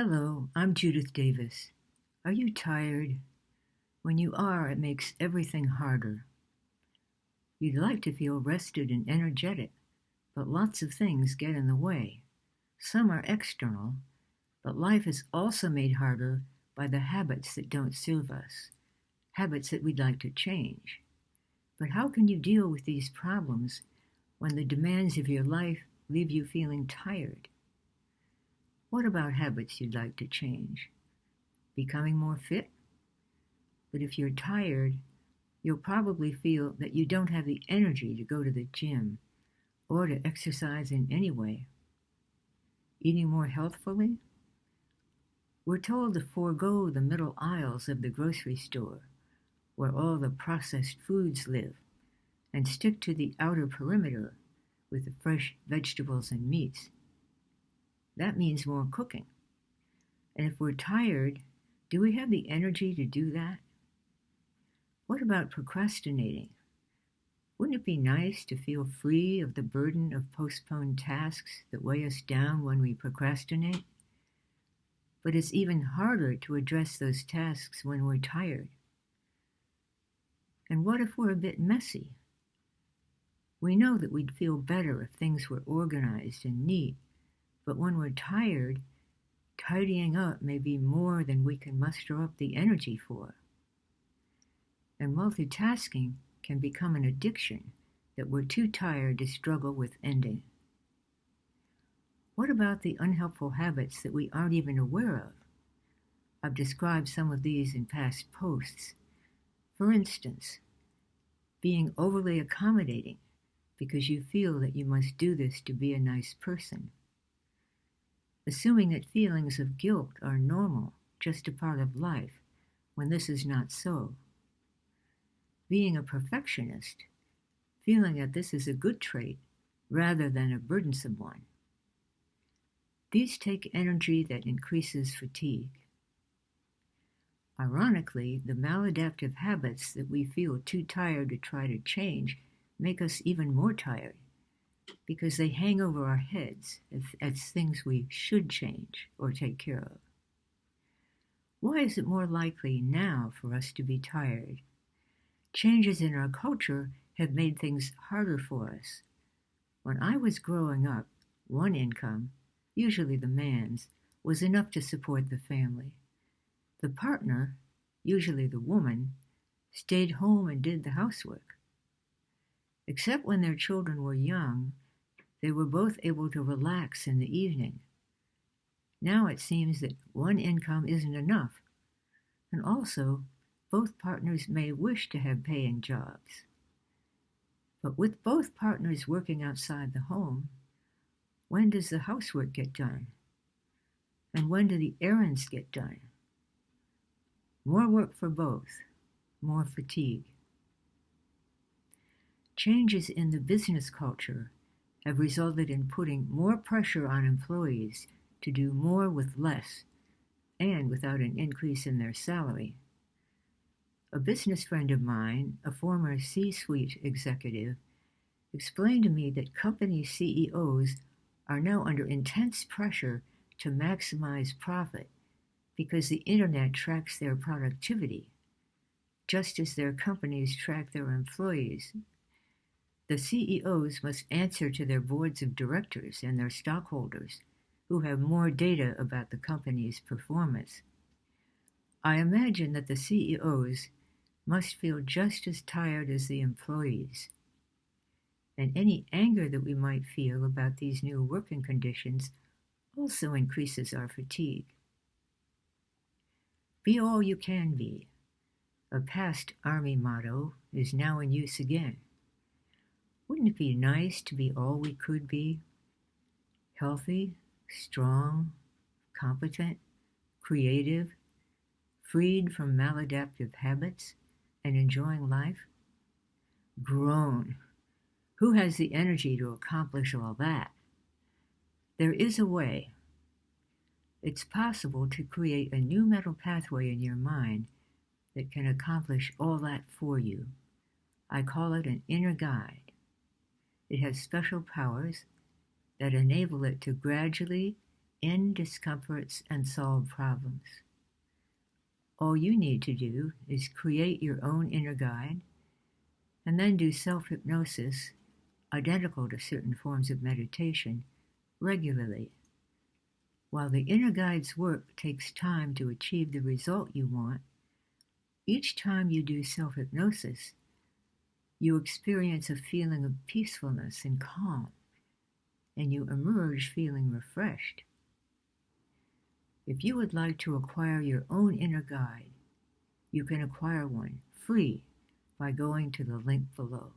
Hello, I'm Judith Davis. Are you tired? When you are, it makes everything harder. You'd like to feel rested and energetic, but lots of things get in the way. Some are external, but life is also made harder by the habits that don't serve us, habits that we'd like to change. But how can you deal with these problems when the demands of your life leave you feeling tired? What about habits you'd like to change? Becoming more fit? But if you're tired, you'll probably feel that you don't have the energy to go to the gym or to exercise in any way. Eating more healthfully? We're told to forego the middle aisles of the grocery store, where all the processed foods live, and stick to the outer perimeter with the fresh vegetables and meats. That means more cooking. And if we're tired, do we have the energy to do that? What about procrastinating? Wouldn't it be nice to feel free of the burden of postponed tasks that weigh us down when we procrastinate? But it's even harder to address those tasks when we're tired. And what if we're a bit messy? We know that we'd feel better if things were organized and neat, but when we're tired, tidying up may be more than we can muster up the energy for. And multitasking can become an addiction that we're too tired to struggle with ending. What about the unhelpful habits that we aren't even aware of? I've described some of these in past posts. For instance, being overly accommodating because you feel that you must do this to be a nice person. Assuming that feelings of guilt are normal, just a part of life, when this is not so. Being a perfectionist, feeling that this is a good trait rather than a burdensome one. These take energy that increases fatigue. Ironically, the maladaptive habits that we feel too tired to try to change make us even more tired because they hang over our heads as things we should change or take care of. Why is it more likely now for us to be tired? Changes in our culture have made things harder for us. When I was growing up, one income, usually the man's, was enough to support the family. The partner, usually the woman, stayed home and did the housework. Except when their children were young, they were both able to relax in the evening. Now it seems that one income isn't enough, and also both partners may wish to have paying jobs. But with both partners working outside the home, when does the housework get done? And when do the errands get done? More work for both, more fatigue. Changes in the business culture have resulted in putting more pressure on employees to do more with less and without an increase in their salary. A business friend of mine, a former C-suite executive, explained to me that company CEOs are now under intense pressure to maximize profit because the internet tracks their productivity, just as their companies track their employees. The CEOs must answer to their boards of directors and their stockholders, who have more data about the company's performance. I imagine that the CEOs must feel just as tired as the employees. And any anger that we might feel about these new working conditions also increases our fatigue. Be all you can be. A past Army motto is now in use again. Wouldn't it be nice to be all we could be? Healthy, strong, competent, creative, freed from maladaptive habits, and enjoying life? Grown. Who has the energy to accomplish all that? There is a way. It's possible to create a new mental pathway in your mind that can accomplish all that for you. I call it an inner guide. It has special powers that enable it to gradually end discomforts, and solve problems. All you need to do is create your own inner guide and then do self-hypnosis, identical to certain forms of meditation, regularly. While the inner guide's work takes time to achieve the result you want, each time you do self-hypnosis, you experience a feeling of peacefulness and calm, and you emerge feeling refreshed. If you would like to acquire your own inner guide, you can acquire one free by going to the link below.